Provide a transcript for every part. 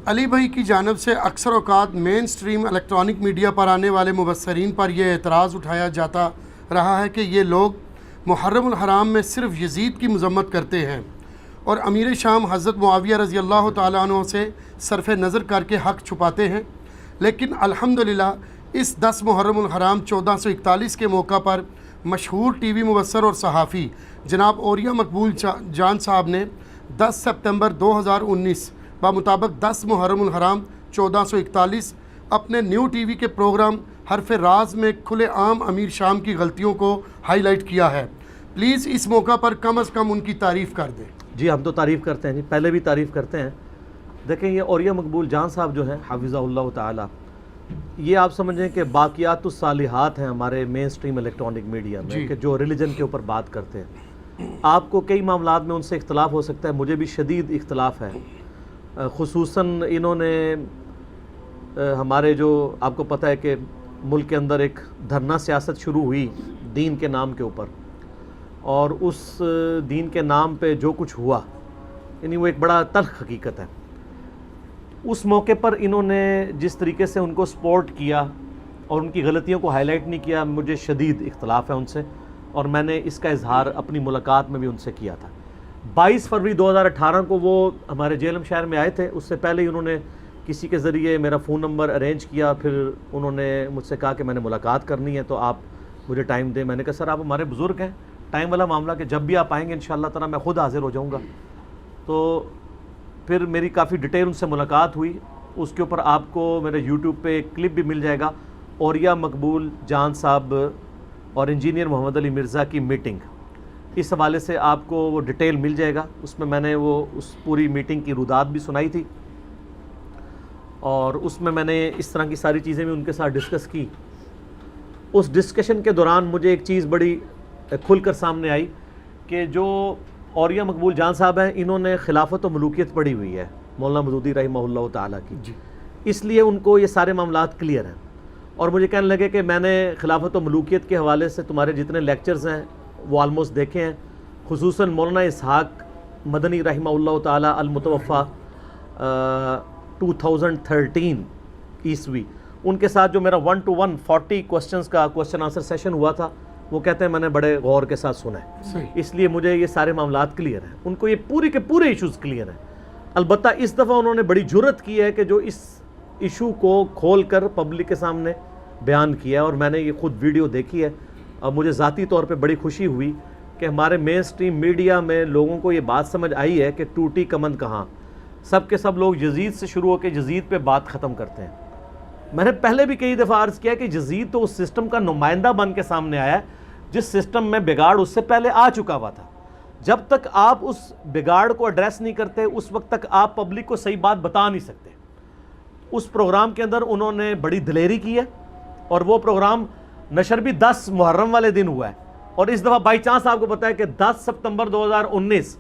علی بھائی کی جانب سے اکثر اوقات مین سٹریم الیکٹرانک میڈیا پر آنے والے مبصرین پر یہ اعتراض اٹھایا جاتا رہا ہے کہ یہ لوگ محرم الحرام میں صرف یزید کی مذمت کرتے ہیں اور امیر شام حضرت معاویہ رضی اللہ تعالیٰ عنہ سے صرف نظر کر کے حق چھپاتے ہیں، لیکن الحمدللہ اس 10 محرم الحرام 1441 کے موقع پر مشہور ٹی وی مبصر اور صحافی جناب اوریہ مقبول جان صاحب نے 10 سپتمبر 2019 بمطابق 10 محرم الحرام 1441 اپنے نیو ٹی وی کے پروگرام حرف راز میں کھلے عام امیر شام کی غلطیوں کو ہائی لائٹ کیا ہے۔ پلیز اس موقع پر کم از کم ان کی تعریف کر دیں۔ جی ہم تو تعریف کرتے ہیں جی، پہلے بھی تعریف کرتے ہیں۔ دیکھیں یہ اوریہ مقبول جان صاحب جو ہیں حفظہ اللہ تعالی، یہ آپ سمجھیں کہ باقیات الصالحات ہیں ہمارے مین سٹریم الیکٹرانک میڈیا میں کہ جو ریلیجن کے اوپر بات کرتے ہیں۔ آپ کو کئی معاملات میں ان سے اختلاف ہو سکتا ہے، مجھے بھی شدید اختلاف ہے، خصوصاً انہوں نے ہمارے جو آپ کو پتہ ہے کہ ملک کے اندر ایک دھرنا سیاست شروع ہوئی دین کے نام کے اوپر، اور اس دین کے نام پہ جو کچھ ہوا یعنی وہ ایک بڑا تلخ حقیقت ہے۔ اس موقع پر انہوں نے جس طریقے سے ان کو سپورٹ کیا اور ان کی غلطیوں کو ہائی لائٹ نہیں کیا، مجھے شدید اختلاف ہے ان سے، اور میں نے اس کا اظہار اپنی ملاقات میں بھی ان سے کیا تھا۔ 22 فروری 2018 کو وہ ہمارے جہلم شہر میں آئے تھے، اس سے پہلے ہی انہوں نے کسی کے ذریعے میرا فون نمبر ارینج کیا، پھر انہوں نے مجھ سے کہا کہ میں نے ملاقات کرنی ہے تو آپ مجھے ٹائم دیں۔ میں نے کہا سر آپ ہمارے بزرگ ہیں، ٹائم والا معاملہ کہ جب بھی آپ آئیں گے انشاءاللہ تعالیٰ میں خود حاضر ہو جاؤں گا۔ تو پھر میری کافی ڈیٹیل ان سے ملاقات ہوئی، اس کے اوپر آپ کو میرے یوٹیوب پہ ایک کلپ بھی مل جائے گا، اوریہ مقبول جان صاحب اور انجینئر محمد علی مرزا کی میٹنگ، اس حوالے سے آپ کو وہ ڈیٹیل مل جائے گا۔ اس میں میں نے وہ اس پوری میٹنگ کی رودات بھی سنائی تھی، اور اس میں نے اس طرح کی ساری چیزیں بھی ان کے ساتھ ڈسکس کی۔ اس ڈسکشن کے دوران مجھے ایک چیز بڑی کھل کر سامنے آئی کہ جو اوریہ مقبول جان صاحب ہیں انہوں نے خلافت و ملوکیت پڑھی ہوئی ہے مولانا مودودی رحمہ اللہ تعالیٰ کی، اس لیے ان کو یہ سارے معاملات کلیئر ہیں، اور مجھے کہنے لگے کہ میں نے خلافت و ملوکیت کے حوالے سے تمہارے جتنے لیکچرز ہیں وہ آلموسٹ دیکھے ہیں، خصوصاً مولانا اسحاق مدنی رحمہ اللہ تعالیٰ المتوفیٰ 2013 عیسوی، ان کے ساتھ جو میرا 1 to 1 40 کوسچنز کا کوسچن آنسر سیشن ہوا تھا، وہ کہتے ہیں میں نے بڑے غور کے ساتھ سنا ہے، اس لیے مجھے یہ سارے معاملات کلیئر ہیں، ان کو یہ پورے کے پورے ایشوز کلیئر ہیں۔ البتہ اس دفعہ انہوں نے بڑی جرت کی ہے کہ جو اس ایشو کو کھول کر پبلک کے سامنے بیان کیا ہے، اور میں نے یہ خود ویڈیو دیکھی ہے، اور مجھے ذاتی طور پہ بڑی خوشی ہوئی کہ ہمارے مین سٹریم میڈیا میں لوگوں کو یہ بات سمجھ آئی ہے کہ ٹوٹی کمند کہاں، سب کے سب لوگ یزید سے شروع ہو کے یزید پہ بات ختم کرتے ہیں۔ میں نے پہلے بھی کئی دفعہ عرض کیا کہ یزید تو اس سسٹم کا نمائندہ بن کے سامنے آیا ہے جس سسٹم میں بگاڑ اس سے پہلے آ چکا ہوا تھا۔ جب تک آپ اس بگاڑ کو ایڈریس نہیں کرتے اس وقت تک آپ پبلک کو صحیح بات بتا نہیں سکتے۔ اس پروگرام کے اندر انہوں نے بڑی دلیری کی ہے، اور وہ پروگرام نشر بھی 10 محرم والے دن ہوا ہے، اور اس دفعہ بائی چانس آپ کو پتا ہے کہ 10 سپتمبر 2019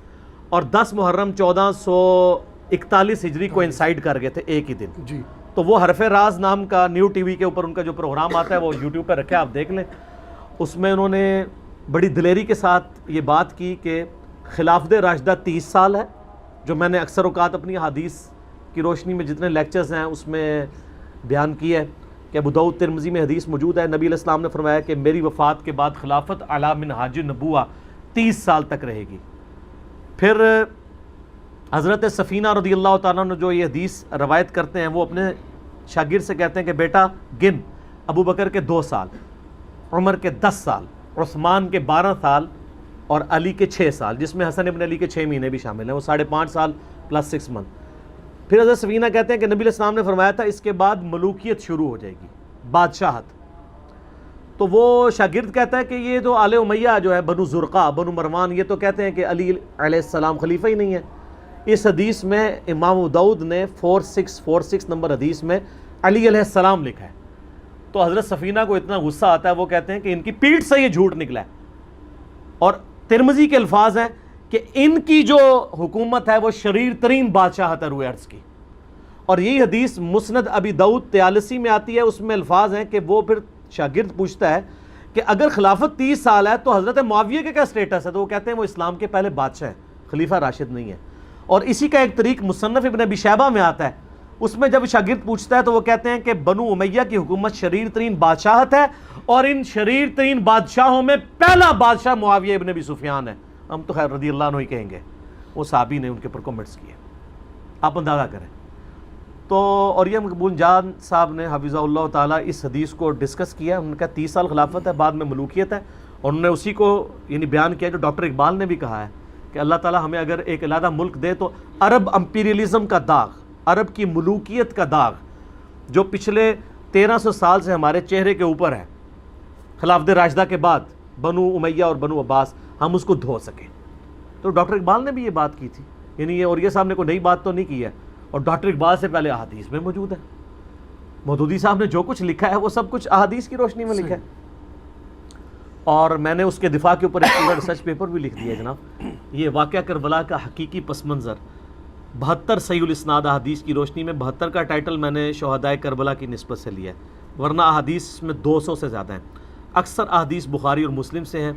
اور 10 محرم 1441 ہجری کو انسائیڈ کر گئے تھے ایک ہی دن۔ تو وہ حرف راز نام کا نیو ٹی وی کے اوپر ان کا جو پروگرام آتا ہے وہ یوٹیوب پہ رکھے، آپ دیکھ لیں۔ اس میں انہوں نے بڑی دلیری کے ساتھ یہ بات کی کہ خلافت راشدہ 30 سال ہے، جو میں نے اکثر اوقات اپنی حدیث کی روشنی میں جتنے لیکچرز ہیں اس میں بیان کی ہے کہ ابو داؤد ترمذی میں حدیث موجود ہے، نبی علیہ السلام نے فرمایا کہ میری وفات کے بعد خلافت علی منہاج النبوہ 30 سال تک رہے گی۔ پھر حضرت سفینہ رضی اللہ تعالیٰ عنہ جو یہ حدیث روایت کرتے ہیں، وہ اپنے شاگرد سے کہتے ہیں کہ بیٹا گن، ابو بکر کے 2 سال، عمر کے 10 سال، عثمان کے 12 سال اور علی کے 6 سال، جس میں حسن ابن علی کے 6 مہینے بھی شامل ہیں، وہ 5.5 سال پلس 6 منتھ۔ پھر حضرت سفینہ کہتے ہیں کہ نبی علیہ السلام نے فرمایا تھا اس کے بعد ملوکیت شروع ہو جائے گی، بادشاہت۔ تو وہ شاگرد کہتا ہے کہ یہ جو آل امیہ جو ہے، بنو زرقہ، بنو مروان، یہ تو کہتے ہیں کہ علی علیہ السلام خلیفہ ہی نہیں ہے۔ اس حدیث میں امام ابو داؤد نے 4646 نمبر حدیث میں علی علیہ السلام لکھا ہے۔ تو حضرت سفینہ کو اتنا غصہ آتا ہے، وہ کہتے ہیں کہ ان کی پیٹھ سے یہ جھوٹ نکلا ہے، اور ترمذی کے الفاظ ہیں کہ ان کی جو حکومت ہے وہ شریر ترین بادشاہت ہے روئے ارض کی۔ اور یہی حدیث مسند ابی داؤد 43 میں آتی ہے، اس میں الفاظ ہیں کہ وہ پھر شاگرد پوچھتا ہے کہ اگر خلافت 30 سال ہے تو حضرت معاویہ کے کیا سٹیٹس ہے؟ تو وہ کہتے ہیں وہ اسلام کے پہلے بادشاہ ہیں، خلیفہ راشد نہیں ہے۔ اور اسی کا ایک طریق مصنف ابن ابی شیبہ میں آتا ہے، اس میں جب شاگرد پوچھتا ہے تو وہ کہتے ہیں کہ بنو امیہ کی حکومت شریر ترین بادشاہت ہے اور ان شریر ترین بادشاہوں میں پہلا بادشاہ معاویہ ابن ابی سفیان ہے. ہم تو خیر رضی اللہ عنہ ہی کہیں گے, وہ صحابی نے ان کے اوپر کمنٹس کیے, آپ اندازہ کریں. تو اور یہ مقبول جان صاحب نے حفظہ اللہ تعالیٰ اس حدیث کو ڈسکس کیا. انہوں نے کہا 30 سال خلافت ہے, بعد میں ملوکیت ہے, اور انہوں نے اسی کو یعنی بیان کیا جو ڈاکٹر اقبال نے بھی کہا ہے کہ اللہ تعالیٰ ہمیں اگر ایک علیحدہ ملک دے تو عرب امپیریلزم کا داغ, عرب کی ملوکیت کا داغ جو پچھلے 1300 سال سے ہمارے چہرے کے اوپر ہے خلافت راشدہ کے بعد, بنو امیہ اور بنو عباس, ہم اس کو دھو سکیں. تو ڈاکٹر اقبال نے بھی یہ بات کی تھی, یعنی یہ اوریہ صاحب نے کوئی نئی بات تو نہیں کی ہے, اور ڈاکٹر اقبال سے پہلے احادیث میں موجود ہے. مودودی صاحب نے جو کچھ لکھا ہے وہ سب کچھ احادیث کی روشنی میں لکھا ہے, اور میں نے اس کے دفاع کے اوپر ایک پورا ریسرچ پیپر بھی لکھ دیا ہے جناب. یہ واقعہ کربلا کا حقیقی پس منظر 72 صحیح الاسناد احادیث کی روشنی میں. 72 کا ٹائٹل میں نے شہدائے کربلا کی نسبت سے لیا ہے, ورنہ احادیث میں 200 سے زیادہ ہیں. اکثر احادیث بخاری اور مسلم سے ہیں.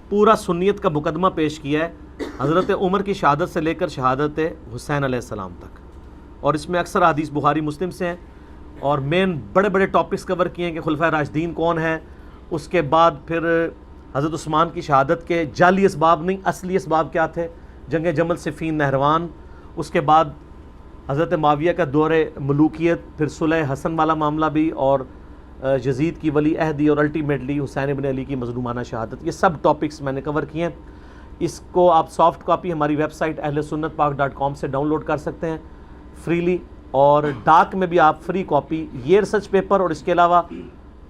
پورا سنیت کا مقدمہ پیش کیا ہے حضرت عمر کی شہادت سے لے کر شہادت حسین علیہ السلام تک, اور اس میں اکثر احادیث بخاری مسلم سے ہیں. اور مین بڑے بڑے ٹاپکس کور کیے ہیں کہ خلفائے راشدین کون ہیں, اس کے بعد پھر حضرت عثمان کی شہادت کے جعلی اسباب نہیں اصلی اسباب کیا تھے, جنگ جمل صفین نہروان, اس کے بعد حضرت معاویہ کا دور ملوکیت, پھر صلح حسن والا معاملہ بھی, اور یزید کی ولی عہدی, اور الٹیمیٹلی حسین ابن علی کی مظلومانہ شہادت. یہ سب ٹاپکس میں نے کور کیے ہیں. اس کو آپ سافٹ کاپی ہماری ویب سائٹ ahlesunnatpak.com سے ڈاؤن لوڈ کر سکتے ہیں فریلی, اور ڈاک میں بھی آپ فری کاپی یہ ریسرچ پیپر اور اس کے علاوہ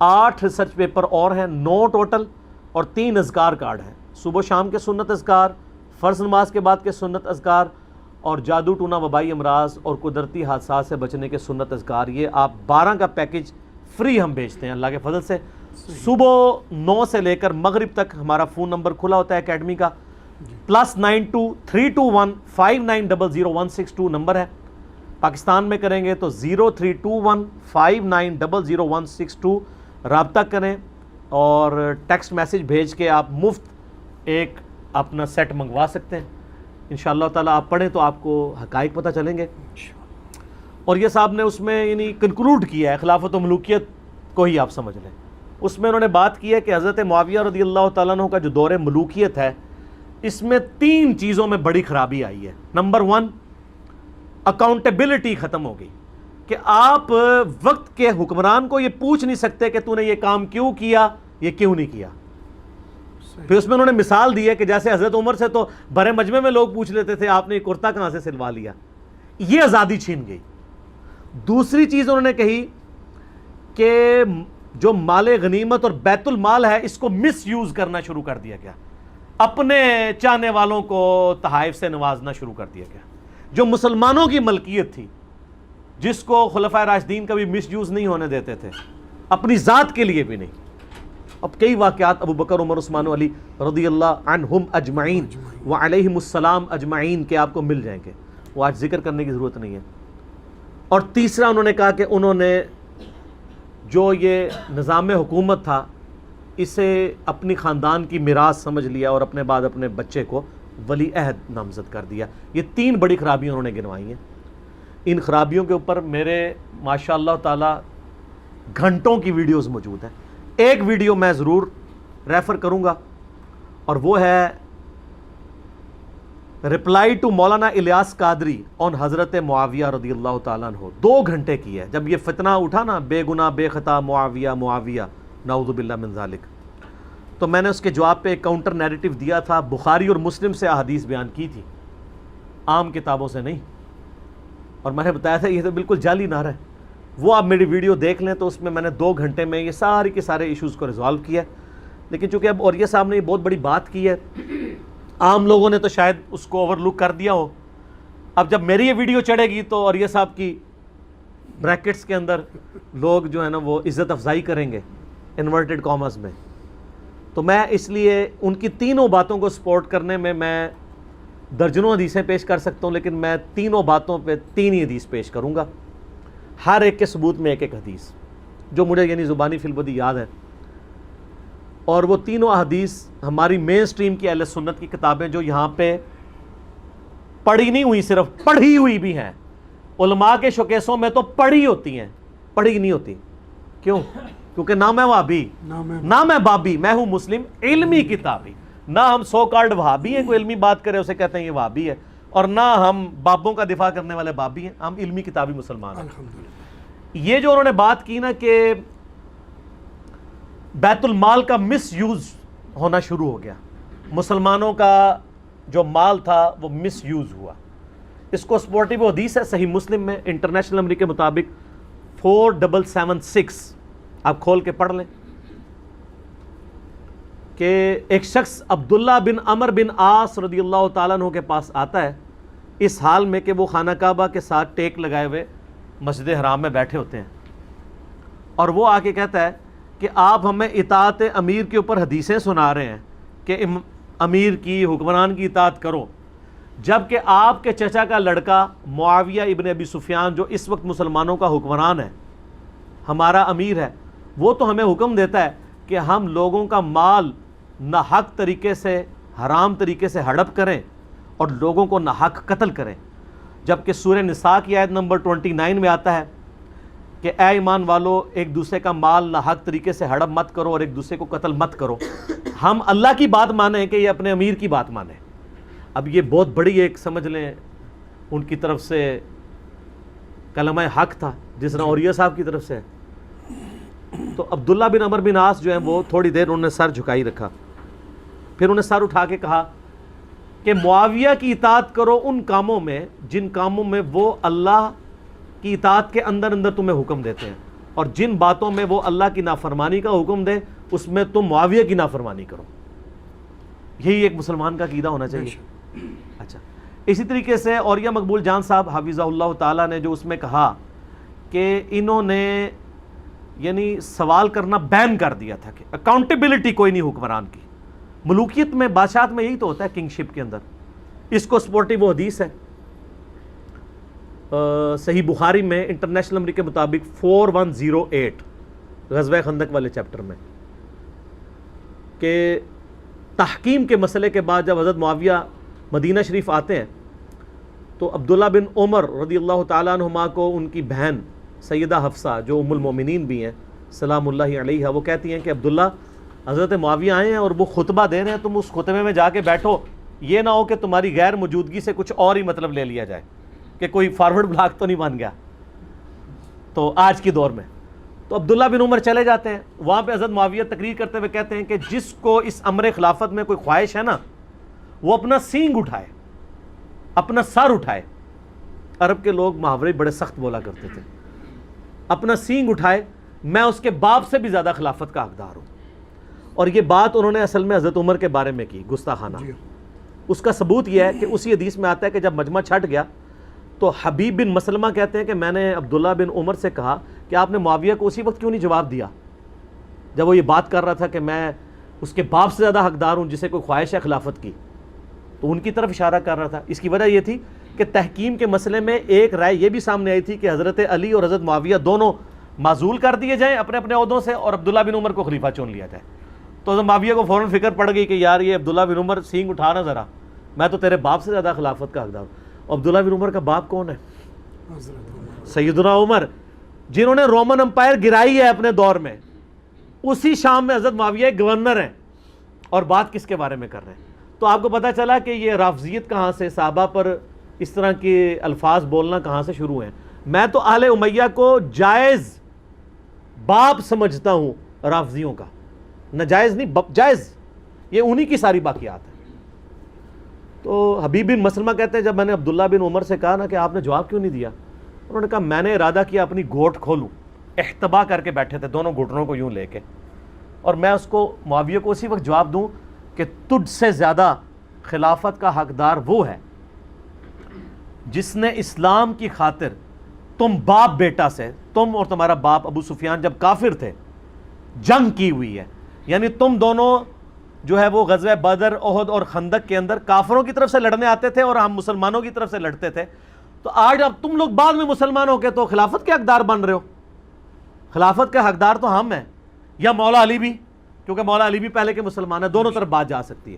8 ریسرچ پیپر اور ہیں 9 ٹوٹل, اور 3 اذکار کارڈ ہیں. صبح و شام کے سنت اذکار, فرض نماز کے بعد کے سنت اذکار, اور جادو ٹونا وبائی امراض اور قدرتی حادثات سے بچنے کے سنت اذکار. یہ آپ 12 کا پیکج فری ہم بھیجتے ہیں اللہ کے فضل سے. صبح 9 سے لے کر مغرب تک ہمارا فون نمبر کھلا ہوتا ہے اکیڈمی کا, +92-321-5900162 نمبر ہے. پاکستان میں کریں گے تو 0321-5900162 رابطہ کریں, اور ٹیکسٹ میسج بھیج کے آپ مفت ایک اپنا سیٹ منگوا سکتے ہیں. انشاءاللہ تعالیٰ آپ پڑھیں تو آپ کو حقائق پتہ چلیں گے. اور یہ صاحب نے اس میں یعنی کنکلوڈ کیا ہے خلافت و ملوکیت کو ہی آپ سمجھ لیں. اس میں انہوں نے بات کی ہے کہ حضرت معاویہ رضی اللہ تعالیٰ عنہ کا جو دور ملوکیت ہے اس میں 3 چیزوں میں بڑی خرابی آئی ہے. نمبر 1, اکاؤنٹیبلٹی ختم ہو گئی, کہ آپ وقت کے حکمران کو یہ پوچھ نہیں سکتے کہ تو نے یہ کام کیوں کیا, یہ کیوں نہیں کیا. پھر اس میں انہوں نے مثال دی ہے کہ جیسے حضرت عمر سے تو بڑے مجمع میں لوگ پوچھ لیتے تھے آپ نے یہ کرتا کہاں سے سلوا لیا, یہ آزادی چھین گئی. دوسری چیز انہوں نے کہی کہ جو مال غنیمت اور بیت المال ہے اس کو مس یوز کرنا شروع کر دیا گیا, اپنے چاہنے والوں کو تحائف سے نوازنا شروع کر دیا گیا. جو مسلمانوں کی ملکیت تھی جس کو خلفائے راشدین کبھی مس یوز نہیں ہونے دیتے تھے, اپنی ذات کے لیے بھی نہیں. اب کئی واقعات ابو بکر, عمر, عثمان و علی رضی اللہ عنہم اجمعین وعلیہم السلام اجمعین کے آپ کو مل جائیں گے, وہ آج ذکر کرنے کی ضرورت نہیں ہے. اور تیسرا انہوں نے کہا کہ انہوں نے جو یہ نظام حکومت تھا اسے اپنی خاندان کی میراث سمجھ لیا اور اپنے بعد اپنے بچے کو ولی عہد نامزد کر دیا. یہ 3 بڑی خرابیاں انہوں نے گنوائی ہیں. ان خرابیوں کے اوپر میرے ماشاءاللہ تعالی گھنٹوں کی ویڈیوز موجود ہیں. ایک ویڈیو میں ضرور ریفر کروں گا, اور وہ ہے رپلائی ٹو مولانا الیاس قادری آن حضرت معاویہ رضی اللہ تعالیٰ عنہ. 2 گھنٹے کی ہے. جب یہ فتنہ اٹھا نا بے گناہ بے خطا معاویہ معاویہ نعوذ باللہ من ذالک, تو میں نے اس کے جواب پہ ایک کاؤنٹر نیریٹو دیا تھا. بخاری اور مسلم سے احادیث بیان کی تھی, عام کتابوں سے نہیں, اور میں نے بتایا تھا یہ تو بالکل جعلی نعرہ ہے. وہ آپ میری ویڈیو دیکھ لیں تو اس میں نے 2 گھنٹے میں یہ سارے کے سارے ایشوز کو ریزالو کیا. لیکن چونکہ اب اوریہ صاحب نے یہ بہت بڑی بات کی ہے, عام لوگوں نے تو شاید اس کو اوور لک کر دیا ہو. اب جب میری یہ ویڈیو چڑھے گی تو اوریہ صاحب کی بریکٹس کے اندر لوگ جو ہے نا وہ عزت افزائی کریں گے انورٹڈ کامرس میں. تو میں اس لیے ان کی 3 باتوں کو سپورٹ کرنے میں درجنوں حدیثیں پیش کر سکتا ہوں, لیکن میں 3 باتوں پہ 3 ہی حدیث پیش کروں گا, ہر ایک کے ثبوت میں ایک حدیث جو مجھے یعنی زبانی فی البدی یاد ہے. اور وہ 3 احادیث ہماری مین سٹریم کی اہل سنت کی کتابیں جو یہاں پہ پڑھی نہیں ہوئی, صرف پڑھی ہوئی بھی ہیں, علماء کے شوکیسوں میں تو پڑھی ہوتی ہیں، پڑھی نہیں ہوتی. کیوں؟ کیونکہ نہ میں وہابی نہ میں بابی، میں ہوں مسلم علمی کتابی. نہ ہم سو کالڈ وہابی ہیں، کوئی علمی بات کرے اسے کہتے ہیں یہ وہابی ہے، اور نہ ہم بابوں کا دفاع کرنے والے بابی ہیں، ہم علمی کتابی مسلمان ہیں. یہ جو انہوں نے بات کی نا کہ بیت المال کا مس یوز ہونا شروع ہو گیا، مسلمانوں کا جو مال تھا وہ مس یوز ہوا، اس کو سپورٹیو حدیث ہے صحیح مسلم میں انٹرنیشنل نمبر کے مطابق 4776، آپ کھول کے پڑھ لیں کہ ایک شخص عبداللہ بن عمر بن عاص رضی اللہ تعالیٰ عنہ کے پاس آتا ہے اس حال میں کہ وہ خانہ کعبہ کے ساتھ ٹیک لگائے ہوئے مسجد حرام میں بیٹھے ہوتے ہیں، اور وہ آ کے کہتا ہے کہ آپ ہمیں اطاعت امیر کے اوپر حدیثیں سنا رہے ہیں کہ امیر کی، حکمران کی اطاعت کرو، جبکہ آپ کے چچا کا لڑکا معاویہ ابن ابی سفیان جو اس وقت مسلمانوں کا حکمران ہے، ہمارا امیر ہے، وہ تو ہمیں حکم دیتا ہے کہ ہم لوگوں کا مال ناحق طریقے سے، حرام طریقے سے ہڑپ کریں اور لوگوں کو ناحق قتل کریں. جبکہ سورہ نساء کی آیت نمبر 29 میں آتا ہے کہ اے ایمان والو ایک دوسرے کا مال ناحق طریقے سے ہڑپ مت کرو اور ایک دوسرے کو قتل مت کرو. ہم اللہ کی بات مانیں کہ یہ اپنے امیر کی بات مانیں. اب یہ بہت بڑی ایک سمجھ لیں ان کی طرف سے کلمہ حق تھا جس طرح اوریہ صاحب کی طرف سے. تو عبداللہ بن عمر بن عاص جو ہیں وہ تھوڑی دیر انہوں نے سر جھکائی رکھا، پھر انہیں سر اٹھا کے کہا کہ معاویہ کی اطاعت کرو ان کاموں میں جن کاموں میں وہ اللہ کی اطاعت کے اندر اندر تمہیں حکم دیتے ہیں، اور جن باتوں میں وہ اللہ کی نافرمانی کا حکم دے اس میں تم معاویہ کی نافرمانی کرو. یہی ایک مسلمان کا عقیدہ ہونا چاہیے. اچھا، اسی طریقے سے اوریہ مقبول جان صاحب حفظہ اللہ تعالیٰ نے جو اس میں کہا کہ انہوں نے یعنی سوال کرنا بین کر دیا تھا کہ اکاؤنٹیبلٹی کوئی نہیں حکمران کی. ملوکیت میں، بادشاہت میں یہی تو ہوتا ہے کنگ شپ کے اندر. اس کو سپورٹیو حدیث ہے صحیح بخاری میں انٹرنیشنل نمبر کے مطابق 4108 غزوہ خندق والے چیپٹر میں کہ تحکیم کے مسئلے کے بعد جب حضرت معاویہ مدینہ شریف آتے ہیں تو عبداللہ بن عمر رضی اللہ تعالیٰ عنہما کو ان کی بہن سیدہ حفصہ جو ام المومنین بھی ہیں سلام اللہ علیہا، وہ کہتی ہیں کہ عبداللہ حضرت معاویہ آئے ہیں اور وہ خطبہ دے رہے ہیں، تم اس خطبے میں جا کے بیٹھو، یہ نہ ہو کہ تمہاری غیر موجودگی سے کچھ اور ہی مطلب لے لیا جائے کہ کوئی فارورڈ بلاک تو نہیں بن گیا تو آج کی دور میں. تو عبداللہ بن عمر چلے جاتے ہیں، وہاں پہ حضرت معاویہ تقریر کرتے ہوئے کہتے ہیں کہ جس کو اس امر خلافت میں کوئی خواہش ہے نا وہ اپنا سینگ اٹھائے، اپنا سر اٹھائے. عرب کے لوگ محاورے بڑے سخت بولا کرتے تھے. اپنا سینگ اٹھائے، میں اس کے باپ سے بھی زیادہ خلافت کا حقدار ہوں. اور یہ بات انہوں نے اصل میں حضرت عمر کے بارے میں کی، گستاخانہ. اس کا ثبوت یہ ہے کہ اسی حدیث میں آتا ہے کہ جب مجمع چھٹ گیا تو حبیب بن مسلمہ کہتے ہیں کہ میں نے عبداللہ بن عمر سے کہا کہ آپ نے معاویہ کو اسی وقت کیوں نہیں جواب دیا جب وہ یہ بات کر رہا تھا کہ میں اس کے باپ سے زیادہ حقدار ہوں جسے کوئی خواہش ہے خلافت کی. تو ان کی طرف اشارہ کر رہا تھا. اس کی وجہ یہ تھی کہ تحکیم کے مسئلے میں ایک رائے یہ بھی سامنے آئی تھی کہ حضرت علی اور حضرت معاویہ دونوں معزول کر دیے جائیں اپنے اپنے عہدوں سے اور عبداللہ بن عمر کو خلیفہ چن لیا جائے. تو حضرت معاویہ کو فوراً فکر پڑ گئی کہ یار یہ عبداللہ بن عمر سینگ اٹھانا ذرا، میں تو تیرے باپ سے زیادہ خلافت کا حقدار ہوں. عبداللہ بن عمر کا باپ کون ہے؟ سیدنا عمر، جنہوں نے رومن امپائر گرائی ہے اپنے دور میں. اسی شام میں حضرت معاویہ گورنر ہیں اور بات کس کے بارے میں کر رہے ہیں. تو آپ کو پتہ چلا کہ یہ رافضیت کہاں سے، صحابہ پر اس طرح کے الفاظ بولنا کہاں سے شروع ہیں. میں تو آل امیہ کو جائز باپ سمجھتا ہوں رافضیوں کا، ناجائز نہیں، جائز. یہ انہی کی ساری باقیات ہیں. تو حبیب بن مسلمہ کہتے ہیں جب میں نے عبداللہ بن عمر سے کہا نا کہ آپ نے جواب کیوں نہیں دیا، انہوں نے کہا میں نے ارادہ کیا اپنی گھوٹ کھولوں. احتبا کر کے بیٹھے تھے دونوں گھٹنوں کو یوں لے کے، اور میں اس کو معاویہ کو اسی وقت جواب دوں کہ تجھ سے زیادہ خلافت کا حقدار وہ ہے جس نے اسلام کی خاطر تم باپ بیٹا سے، تم اور تمہارا باپ ابو سفیان جب کافر تھے، جنگ کی ہوئی ہے. یعنی تم دونوں جو ہے وہ غزوہ بدر، احد اور خندق کے اندر کافروں کی طرف سے لڑنے آتے تھے اور ہم مسلمانوں کی طرف سے لڑتے تھے. تو آج اب تم لوگ بعد میں مسلمان ہو کے تو خلافت کے حقدار بن رہے ہو. خلافت کے حقدار تو ہم ہیں یا مولا علی بھی، کیونکہ مولا علی بھی پہلے کے مسلمان ہیں، دونوں طرف بات جا سکتی ہے.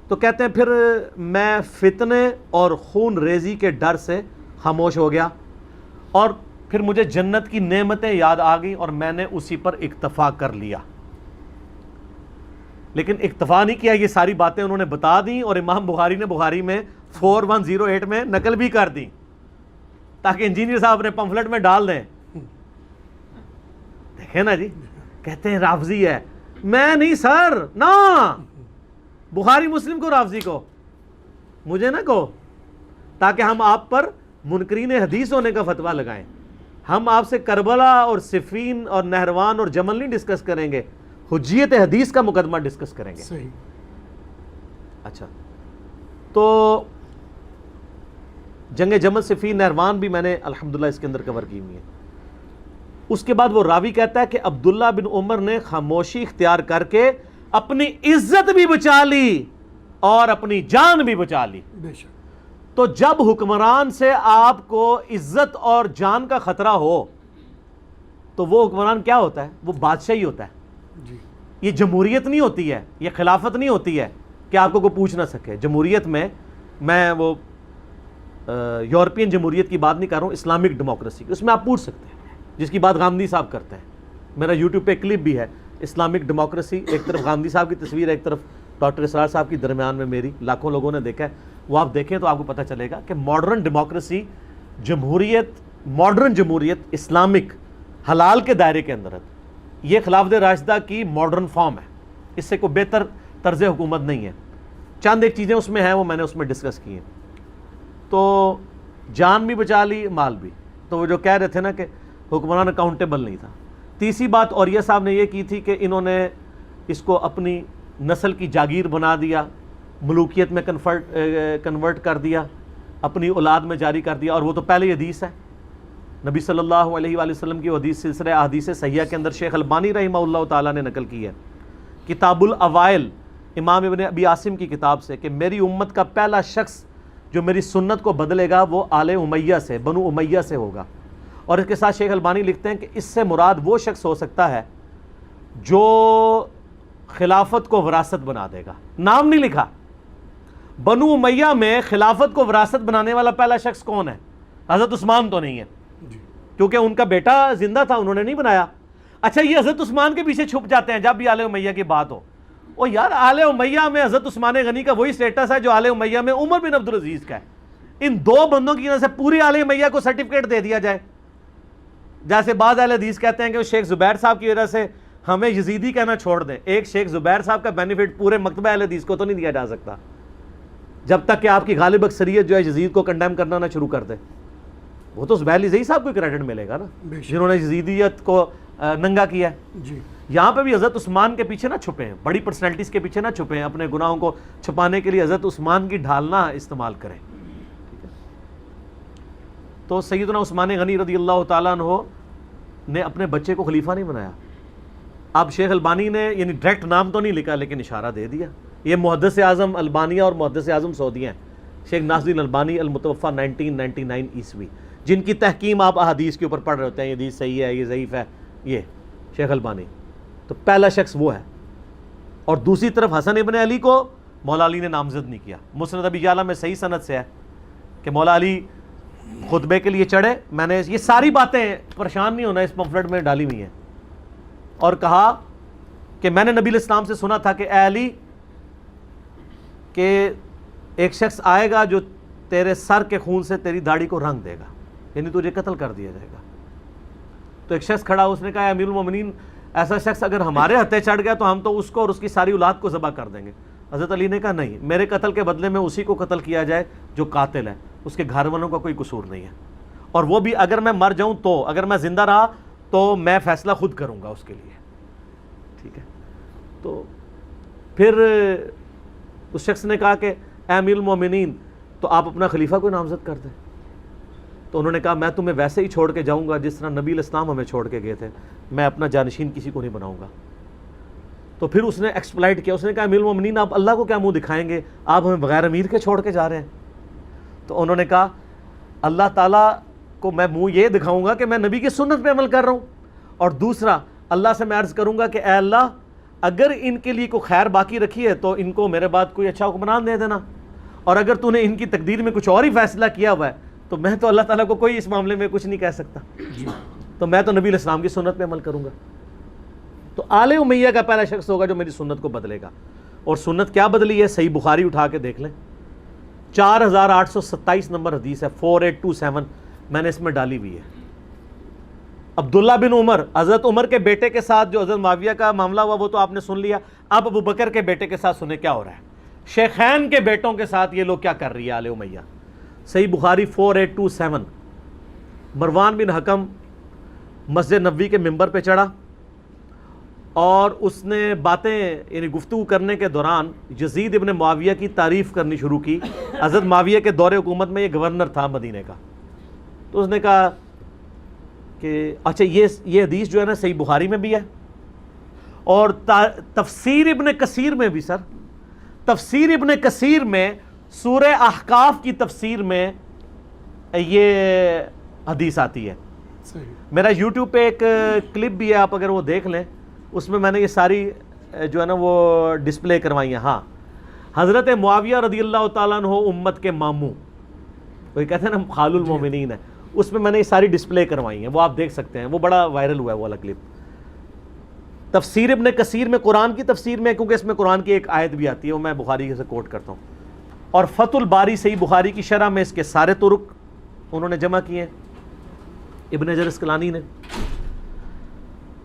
تو کہتے ہیں پھر میں فتنے اور خون ریزی کے ڈر سے خاموش ہو گیا، اور پھر مجھے جنت کی نعمتیں یاد آ گئیں اور میں نے اسی پر اکتفا کر لیا. لیکن اکتفا نہیں کیا، یہ ساری باتیں انہوں نے بتا دیں اور امام بخاری نے بخاری میں 4108 میں نقل بھی کر دی تاکہ انجینئر صاحب اپنے پمفلٹ میں ڈال دیں. دیکھیں نا جی، کہتے ہیں رافضی ہے. میں نہیں سر، نا بخاری مسلم کو، رافضی کو، مجھے نہ کہو، تاکہ ہم آپ پر منکرین حدیث ہونے کا فتویٰ لگائیں. ہم آپ سے کربلا اور صفین اور نہروان اور جمل نہیں ڈسکس کریں گے، حجیت حدیث کا مقدمہ ڈسکس کریں گے. صحیح. اچھا، تو جنگ جمل صفین نہروان بھی میں نے الحمدللہ اس کے اندر کور کی ہوئی ہے. اس کے بعد وہ راوی کہتا ہے کہ عبداللہ بن عمر نے خاموشی اختیار کر کے اپنی عزت بھی بچا لی اور اپنی جان بھی بچا لی. بے شک. تو جب حکمران سے آپ کو عزت اور جان کا خطرہ ہو تو وہ حکمران کیا ہوتا ہے؟ وہ بادشاہی ہوتا ہے. جی. یہ جمہوریت نہیں ہوتی ہے، یہ خلافت نہیں ہوتی ہے کہ آپ کو کوئی پوچھ نہ سکے. جمہوریت میں وہ یورپین جمہوریت کی بات نہیں کر رہا ہوں، اسلامک ڈیموکریسی، اس میں آپ پوچھ سکتے ہیں، جس کی بات غامدی صاحب کرتے ہیں. میرا یوٹیوب پہ کلپ بھی ہے، اسلامک ڈیموکریسی، ایک طرف غامدی صاحب کی تصویر ہے، ایک طرف ڈاکٹر اسرار صاحب کی، درمیان میں میری. لاکھوں لوگوں نے دیکھا ہے، وہ آپ دیکھیں تو آپ کو پتہ چلے گا کہ ماڈرن ڈیموکریسی، جمہوریت، ماڈرن جمہوریت اسلامک حلال کے دائرے کے اندر ہے. یہ خلافت راشدہ کی ماڈرن فارم ہے، اس سے کوئی بہتر طرز حکومت نہیں ہے. چند ایک چیزیں اس میں ہیں، وہ میں نے اس میں ڈسکس کی ہیں. تو جان بھی بچا لی، مال بھی. تو وہ جو کہہ رہے تھے نا کہ حکمران اکاؤنٹیبل نہیں تھا. تیسری بات اوریہ صاحب نے یہ کی تھی کہ انہوں نے اس کو اپنی نسل کی جاگیر بنا دیا، ملوکیت میں کنورٹ کر دیا، اپنی اولاد میں جاری کر دیا. اور وہ تو پہلے حدیث ہے، نبی صلی اللہ علیہ وآلہ وسلم کی حدیث، سلسلہ احادیث صحیحہ کے اندر شیخ البانی رحمہ اللہ تعالیٰ نے نقل کی ہے کتاب الاوائل امام ابن ابی عاصم کی کتاب سے کہ میری امت کا پہلا شخص جو میری سنت کو بدلے گا وہ آل امیہ سے، بنو امیہ سے ہوگا. اور اس کے ساتھ شیخ البانی لکھتے ہیں کہ اس سے مراد وہ شخص ہو سکتا ہے جو خلافت کو وراثت بنا دے گا. نام نہیں لکھا. بنو امیہ میں خلافت کو وراثت بنانے والا پہلا شخص کون ہے؟ حضرت عثمان تو نہیں ہے، کیونکہ ان کا بیٹا زندہ تھا، انہوں نے نہیں بنایا. اچھا، یہ حضرت عثمان کے پیچھے چھپ جاتے ہیں جب بھی آل امیہ کی بات ہو. او یار، آل امیہ میں حضرت عثمان غنی کا وہی سٹیٹس ہے جو آل امیہ میں عمر بن عبدالعزیز کا ہے. ان دو بندوں کی وجہ سے پوری آل امیہ کو سرٹیفکیٹ دے دیا جائے. جیسے بعض اہل حدیث کہتے ہیں کہ شیخ زبیر صاحب کی وجہ سے ہمیں یزیدی کہنا چھوڑ دیں. ایک شیخ زبیر صاحب کا بینیفٹ پورے مکتبہ اہل حدیث کو تو نہیں دیا جا سکتا جب تک کہ آپ کی غالب اکثریت جو ہے یزید کو کنڈیم کرنا نہ شروع کر دے. وہ تو زبیر علی صاحب کو کریڈٹ ملے گا نا، جنہوں نے یزیدیت کو ننگا کیا ہے. جی. یہاں پہ بھی حضرت عثمان کے پیچھے نہ چھپیں، بڑی پرسنالٹیز کے پیچھے نہ چھپیں. اپنے گناہوں کو چھپانے کے لیے حضرت عثمان کی ڈھالنا استعمال کریں. ٹھیک ہے. تو سیدنا عثمان غنی رضی اللہ تعالیٰ عنہ نے اپنے بچے کو خلیفہ نہیں بنایا. اب شیخ البانی نے یعنی ڈائریکٹ نام تو نہیں لکھا لیکن اشارہ دے دیا. یہ محدث اعظم البانیہ اور محدث اعظم سعودیہ ہیں، شیخ ناصر الدین البانی المتوفیٰ 1999 عیسوی، جن کی تحکیم آپ احادیث کے اوپر پڑھ رہے ہوتے ہیں، یہ حدیث صحیح ہے، یہ ضعیف ہے، یہ شیخ البانی. تو پہلا شخص وہ ہے. اور دوسری طرف حسن ابن علی کو مولا علی نے نامزد نہیں کیا. مسند ابی یعلا میں صحیح سند سے ہے کہ مولا علی خطبے کے لیے چڑھے. میں نے یہ ساری باتیں، پریشان نہیں ہونا، اس پمفلٹ میں ڈالی ہوئی ہیں. اور کہا کہ میں نے نبی علیہ السلام سے سنا تھا کہ اے علی، کہ ایک شخص آئے گا جو تیرے سر کے خون سے تیری داڑھی کو رنگ دے گا، یعنی تجھے قتل کر دیا جائے گا. تو ایک شخص کھڑا، اس نے کہا اے امیر المومنین، ایسا شخص اگر ہمارے ہتھے چڑھ گیا تو ہم تو اس کو اور اس کی ساری اولاد کو ذبح کر دیں گے. حضرت علی نے کہا نہیں، میرے قتل کے بدلے میں اسی کو قتل کیا جائے جو قاتل ہے، اس کے گھر والوں کا کوئی قصور نہیں ہے. اور وہ بھی اگر میں مر جاؤں تو، اگر میں زندہ رہا تو میں فیصلہ خود کروں گا اس کے لیے. ٹھیک ہے. تو پھر اس شخص نے کہا کہ اے امیر المومنین، تو آپ اپنا خلیفہ کو نامزد کر دیں. تو انہوں نے کہا میں تمہیں ویسے ہی چھوڑ کے جاؤں گا جس طرح نبی علیہ السلام ہمیں چھوڑ کے گئے تھے، میں اپنا جانشین کسی کو نہیں بناؤں گا. تو پھر اس نے ایکسپلائٹ کیا، اس نے کہا امیر المومنین، آپ اللہ کو کیا منہ دکھائیں گے، آپ ہمیں بغیر امیر کے چھوڑ کے جا رہے ہیں. تو انہوں نے کہا اللہ تعالیٰ کو میں منہ یہ دکھاؤں گا کہ میں نبی کی سنت پہ عمل کر رہا ہوں، اور دوسرا اللہ سے میں عرض کروں گا کہ اے اللہ، اگر ان کے لیے کوئی خیر باقی رکھی ہے تو ان کو میرے بعد کوئی اچھا حکمران دے دینا، اور اگر تو نے ان کی تقدیر میں کچھ اور ہی فیصلہ کیا ہوا ہے تو میں تو اللہ تعالیٰ کو کوئی اس معاملے میں کچھ نہیں کہہ سکتا. تو میں تو نبی علیہ السلام کی سنت پہ عمل کروں گا. تو آل امیہ کا پہلا شخص ہوگا جو میری سنت کو بدلے گا. اور سنت کیا بدلی ہے؟ صحیح بخاری اٹھا کے دیکھ لیں, 4827 نمبر حدیث ہے, 4827 میں نے اس میں ڈالی ہوئی ہے. عبداللہ بن عمر, حضرت عمر کے بیٹے کے ساتھ جو حضرت معاویہ کا معاملہ ہوا وہ تو آپ نے سن لیا. اب ابو بکر کے بیٹے کے ساتھ سنیں کیا ہو رہا ہے. شیخین کے بیٹوں کے ساتھ یہ لوگ کیا کر رہی ہے آل امیہ. صحیح بخاری 4827, مروان بن حکم مسجد نبوی کے ممبر پہ چڑھا اور اس نے باتیں یعنی گفتگو کرنے کے دوران یزید ابن معاویہ کی تعریف کرنی شروع کی. حضرت معاویہ کے دور حکومت میں یہ گورنر تھا مدینے کا. تو اس نے کہا کہ اچھا یہ حدیث جو ہے نا صحیح بخاری میں بھی ہے اور تفسیر ابن کثیر میں بھی. سر تفسیر ابن کثیر میں سورہ احقاف کی تفسیر میں یہ حدیث آتی ہے. میرا یوٹیوب پہ ایک کلپ بھی ہے, آپ اگر وہ دیکھ لیں, اس میں نے یہ ساری جو ہے نا وہ ڈسپلے کروائی ہیں. ہاں, حضرت معاویہ رضی اللہ تعالیٰ عنہ امت کے ماموں, کوئی کہتے ہیں نا خال المومنین ہے, اس میں نے یہ ساری ڈسپلے کروائی ہیں, وہ آپ دیکھ سکتے ہیں. وہ بڑا وائرل ہوا ہے وہ والا کلپ. تفسیر ابن کثیر میں, قرآن کی تفسیر میں, کیونکہ اس میں قرآن کی ایک آیت بھی آتی ہے, وہ میں بخاری سے کوٹ کرتا ہوں. اور فتح الباری صحیح بخاری کی شرح میں اس کے سارے طرق انہوں نے جمع کیے ہیں, ابن حجر اسقلانی نے.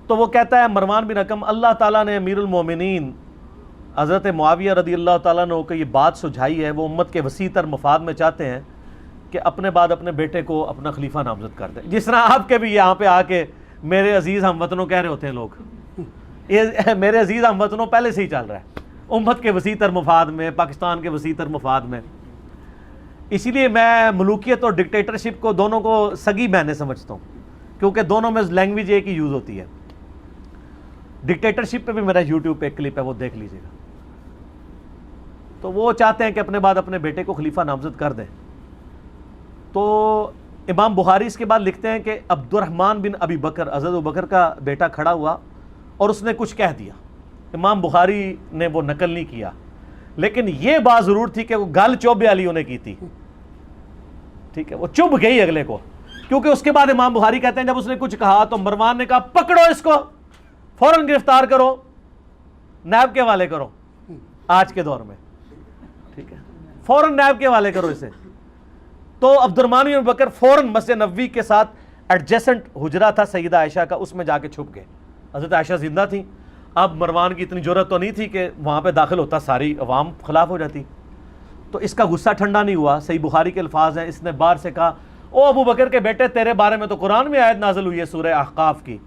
تو وہ کہتا ہے مروان بن حکم, اللہ تعالیٰ نے امیر المومنین حضرت معاویہ رضی اللہ تعالیٰ عنہ کو یہ بات سجھائی ہے, وہ امت کے وسیع تر مفاد میں چاہتے ہیں کہ اپنے بعد اپنے بیٹے کو اپنا خلیفہ نامزد کر دیں. جس طرح آپ کے بھی یہاں پہ آ کے میرے عزیز ہم وطنوں کہہ رہے ہوتے ہیں لوگ, یہ میرے عزیز ہم وطنوں پہلے سے ہی چل رہا ہے امت کے وسیع تر مفاد میں, پاکستان کے وسیع تر مفاد میں. اسی لیے میں ملوکیت اور ڈکٹیٹرشپ کو دونوں کو سگی بہنیں سمجھتا ہوں, کیونکہ دونوں میں لینگویج ایک ہی یوز ہوتی ہے. ڈکٹیٹرشپ پہ بھی میرا یوٹیوب پہ ایک کلپ ہے, وہ دیکھ لیجیے گا. تو وہ چاہتے ہیں کہ اپنے بعد اپنے بیٹے کو خلیفہ نامزد کر دیں. تو امام بخاری اس کے بعد لکھتے ہیں کہ عبد الرحمن بن ابی بکر, حضرت ابوبکر کا بیٹا, کھڑا ہوا اور اس نے کچھ کہہ دیا. امام بخاری نے وہ نقل نہیں کیا, لیکن یہ بات ضرور تھی کہ وہ گل چوبے علیوں نے کی تھی. ٹھیک ہے, وہ چب گئی اگلے کو, کیونکہ اس کے بعد امام بخاری کہتے ہیں جب اس نے کچھ کہا تو مروان نے کہا پکڑو اس کو, فوراً گرفتار کرو, نیب کے حوالے کرو. آج کے دور میں ٹھیک ہے, فوراً نیب کے حوالے کرو اسے. تو عبد الرحمن بن بکر فوراً مسجد نبوی کے ساتھ ایڈجسنٹ حجرہ تھا سیدہ عائشہ کا, اس میں جا کے چھپ گئے. حضرت عائشہ زندہ تھیں. اب مروان کی اتنی جرت تو نہیں تھی کہ وہاں پہ داخل ہوتا, ساری عوام خلاف ہو جاتی. تو اس کا غصہ ٹھنڈا نہیں ہوا. صحیح بخاری کے الفاظ ہیں, اس نے باہر سے کہا او ابو بکر کے بیٹے, تیرے بارے میں تو قرآن میں آیت نازل ہوئی ہے سورہ احقاف کی,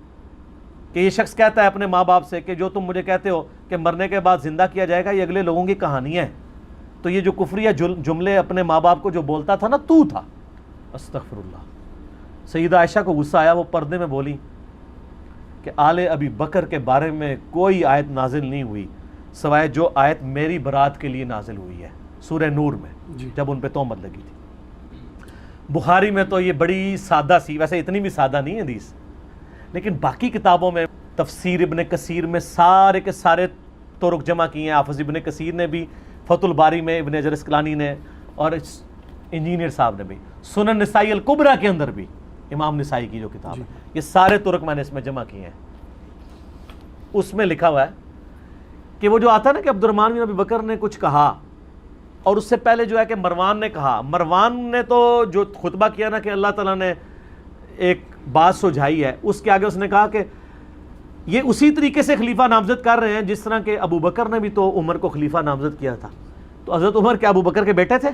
کہ یہ شخص کہتا ہے اپنے ماں باپ سے کہ جو تم مجھے کہتے ہو کہ مرنے کے بعد زندہ کیا جائے گا, یہ اگلے لوگوں کی کہانی ہے. تو یہ جو کفریہ جملے اپنے ماں باپ کو جو بولتا تھا نا, تو تھا. استغفر اللہ. سیدہ عائشہ کو غصہ آیا, وہ پردے میں بولی کہ آل ابی بکر کے بارے میں کوئی آیت نازل نہیں ہوئی سوائے جو آیت میری برات کے لیے نازل ہوئی ہے سورہ نور میں, جب ان پہ تہمت لگی تھی. بخاری میں تو یہ بڑی سادہ سی, ویسے اتنی بھی سادہ نہیں ہے حدیث, لیکن باقی کتابوں میں تفسیر ابن کثیر میں سارے کے سارے طرق جمع کیے ہیں. حافظ ابن کثیر نے بھی, فتح الباری میں ابن حجر اسقلانی نے, اور انجینئر صاحب نے بھی. سنن نسائی الکبریٰ کے اندر بھی, امام نسائی کی جو کتاب ہے, یہ سارے طرق میں نے اس میں جمع کیے ہیں. اس میں لکھا ہوا ہے کہ وہ جو آتا نا کہ عبد الرحمن بن ابی بکر نے کچھ کہا, اور اس سے پہلے جو ہے کہ مروان نے کہا. مروان نے تو جو خطبہ کیا نا کہ اللہ تعالیٰ نے ایک بات سجھائی ہے, اس کے آگے اس نے کہا کہ یہ اسی طریقے سے خلیفہ نامزد کر رہے ہیں جس طرح کہ ابو بکر نے بھی تو عمر کو خلیفہ نامزد کیا تھا. تو حضرت عمر کیا ابو بکر کے بیٹے تھے؟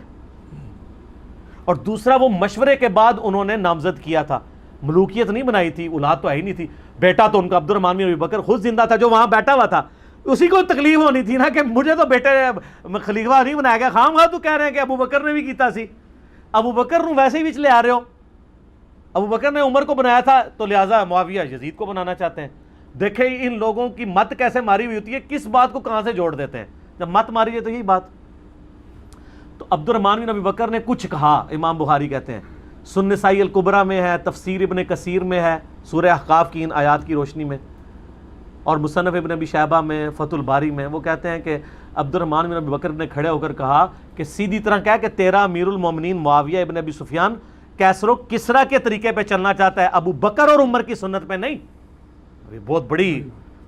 اور دوسرا, وہ مشورے کے بعد انہوں نے نامزد کیا تھا, ملوکیت نہیں بنائی تھی, اولاد تو ہے ہی نہیں تھی. بیٹا تو ان کا عبد الرحمن بن ابی بکر خود زندہ تھا جو وہاں بیٹھا ہوا تھا. اسی کو تکلیف ہونی تھی نا کہ مجھے تو بیٹے خلیفہ نہیں بنایا گیا, خام خواہ تو کہہ رہے ہیں کہ ابو بکر نے بھی کیتا سی. ابو بکر نو ویسے ہی بچ لے آ رہے ہو. ابو بکر نے عمر کو بنایا تھا تو لہٰذا معاویہ یزید کو بنانا چاہتے ہیں. دیکھیں ان لوگوں کی مت کیسے ماری ہوئی ہوتی ہے, کس بات کو کہاں سے جوڑ دیتے ہیں. جب مت ماری ہے تو یہی بات. تو عبد الرحمن بن ابی بکر نے کچھ کہا, امام بخاری کہتے ہیں سنن نسائی الکبریٰ میں ہے, تفسیر ابن کثیر میں ہے سورہ احقاف کی ان آیات کی روشنی میں, اور مصنف ابن ابی شیبہ میں, فتح الباری میں. وہ کہتے ہیں کہ عبد الرحمن بن ابی بکر نے کھڑے ہو کر کہا کہ سیدھی طرح کہہ کہ تیرا امیر المومنین معاویہ ابن ابی سفیان کیسرو کسرا کے طریقے پہ چلنا چاہتا ہے، ابو بکر اور عمر کی سنت پہ نہیں. بہت بڑی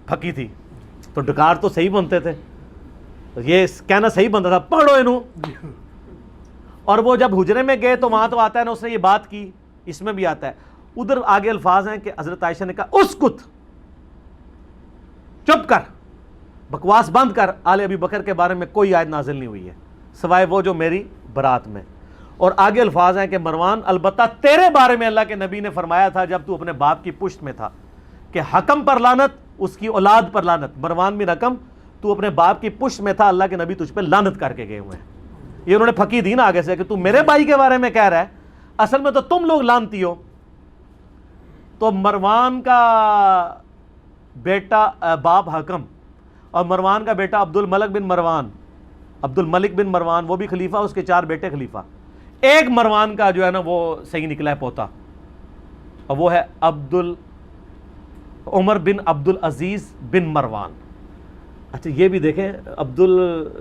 پھکی تھی. تو ڈکار تو صحیح بنتے تھے، یہ کہنا صحیح بنتا تھا پڑھو انہوں. اور وہ جب حجرے میں گئے تو وہاں تو آتا ہے نا اس نے یہ بات کی، اس میں بھی آتا ہے. ادھر آگے الفاظ ہیں کہ حضرت عائشہ نے کہا اسکت، چپ کر، بکواس بند کر، آل ابی بکر کے بارے میں کوئی آیت نازل نہیں ہوئی ہے سوائے وہ جو میری برات میں. اور آگے الفاظ ہیں کہ مروان البتہ تیرے بارے میں اللہ کے نبی نے فرمایا تھا جب تو اپنے باپ کی پشت میں تھا کہ حکم پر لعنت، اس کی اولاد پر لعنت. مروان بن حکم تو اپنے باپ کی پشت میں تھا، اللہ کے نبی تجھ پہ لعنت کر کے گئے ہوئے ہیں. یہ انہوں نے پھکی دی نا آگے سے کہ تو میرے بھائی کے بارے میں کہہ رہا ہے، اصل میں تو تم لوگ لعنتی ہو. تو مروان کا بیٹا باپ حکم اور مروان کا بیٹا عبد الملک بن مروان، عبد الملک بن مروان وہ بھی خلیفہ، اس کے 4 بیٹے خلیفہ. ایک مروان کا جو ہے نا وہ صحیح نکلا ہے پوتا، اور وہ ہے عمر بن عبد العزیز بن مروان. اچھا یہ بھی دیکھیں،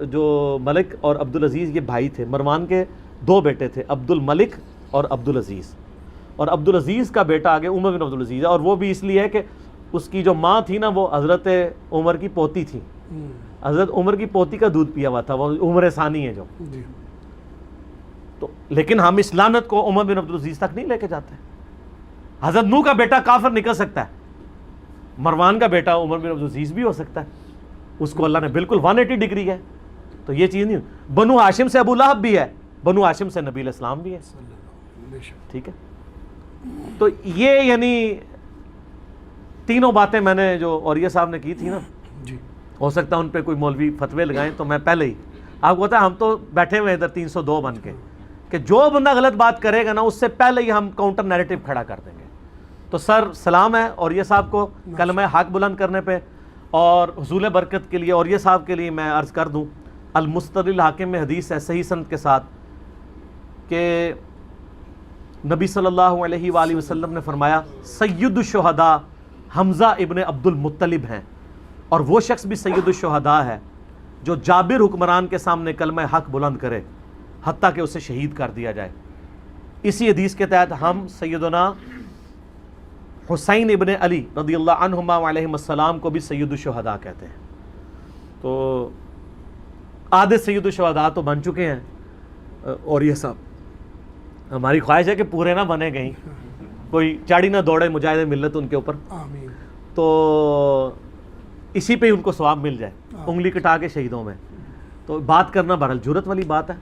جو ملک اور عبد العزیز یہ بھائی تھے. مروان کے 2 بیٹے تھے، عبد الملک اور عبد العزیز. اور عبد العزیز کا بیٹا آگے عمر بن عبد العزیز ہے، اور وہ بھی اس لیے ہے کہ اس کی جو ماں تھی نا وہ حضرت عمر کی پوتی تھی. حضرت عمر کی پوتی کا دودھ پیا ہوا تھا، وہ عمر ثانی ہے جو. تو لیکن ہم اس لعنت کو عمر بن عبد العزیز تک نہیں لے کے جاتے. حضرت نوح کا بیٹا کافر نکل سکتا ہے، مروان کا بیٹا عمر بن عبد العزیز بھی ہو سکتا ہے، اس کو اللہ نے بالکل 180 ڈگری ہے. تو یہ چیز نہیں. بنو ہاشم سے ابو لہب بھی ہے، بنو ہاشم سے نبی علیہ السلام بھی ہے. ٹھیک ہے. تو یہ یعنی تینوں باتیں میں نے جو اوریہ صاحب نے کی تھی نا، ہو سکتا ہے ان پہ کوئی مولوی فتوے لگائیں، تو میں پہلے ہی آپ کو پتا ہے ہم تو بیٹھے ہوئے ادھر 302 بن کے کہ جو بندہ غلط بات کرے گا نا اس سے پہلے ہی ہم کاؤنٹر نیریٹو کھڑا کر دیں گے. تو سر سلام ہے اوریہ صاحب کو کلمہ حق بلند کرنے پہ، اور حصول برکت کے لیے اوریہ صاحب کے لیے میں عرض کر دوں، المستدل حاکم میں حدیث ہے صحیح سند کے ساتھ کہ نبی صلی اللہ علیہ وآلہ وسلم نے فرمایا سید الشہداء حمزہ ابن عبد المطلب ہیں، اور وہ شخص بھی سید الشہداء ہے جو جابر حکمران کے سامنے کلمہ حق بلند کرے حتیٰ کہ اسے شہید کر دیا جائے. اسی حدیث کے تحت ہم سیدنا حسین ابن علی رضی اللہ عنہما علیہ السلام کو بھی سید الشہداء کہتے ہیں. تو آدھے سید الشہداء تو بن چکے ہیں، اور یہ سب ہماری خواہش ہے کہ پورے نہ بنے گئیں، کوئی چاڑی نہ دوڑے مجاہد ملت ان کے اوپر. آمین. تو اسی پہ ہی ان کو ثواب مل جائے، انگلی کٹا کے شہیدوں میں. تو بات کرنا بہرحال جرت والی بات ہے،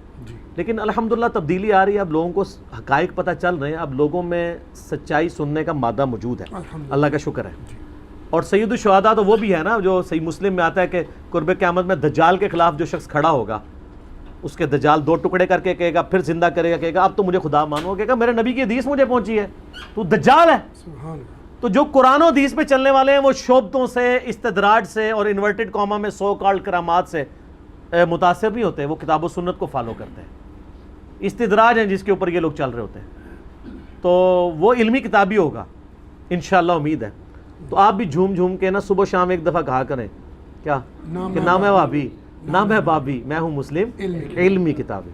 لیکن الحمدللہ تبدیلی آ رہی ہے. اب لوگوں کو حقائق پتہ چل رہے ہیں، اب لوگوں میں سچائی سننے کا مادہ موجود ہے، اللہ کا شکر ہے. اور سید الشہداء تو وہ بھی ہے نا جو صحیح مسلم میں آتا ہے کہ قرب قیامت میں دجال کے خلاف جو شخص کھڑا ہوگا اس کے دجال 2 ٹکڑے کر کے کہے گا، پھر زندہ کرے گا، کہے گا اب تو مجھے خدا مانو، کہے گا میرے نبی کی حدیث مجھے پہنچی ہے، تو دجال ہے. تو جو قرآن و حدیث پہ چلنے والے ہیں وہ شعبتوں سے، استدراج سے اور انورٹڈ کاما میں سو کالڈ کرامات سے متاثر نہیں ہوتے، وہ کتاب و سنت کو فالو کرتے ہیں. استدراج ہیں جس کے اوپر یہ لوگ چل رہے ہوتے ہیں، تو وہ علمی کتابی ہوگا انشاءاللہ، امید ہے. تو آپ بھی جھوم جھوم کے نا صبح شام ایک دفعہ کہا کریں کیا کہ نام ہے بابی، نام ہے بابی، میں ہوں مسلم علمی کتابی.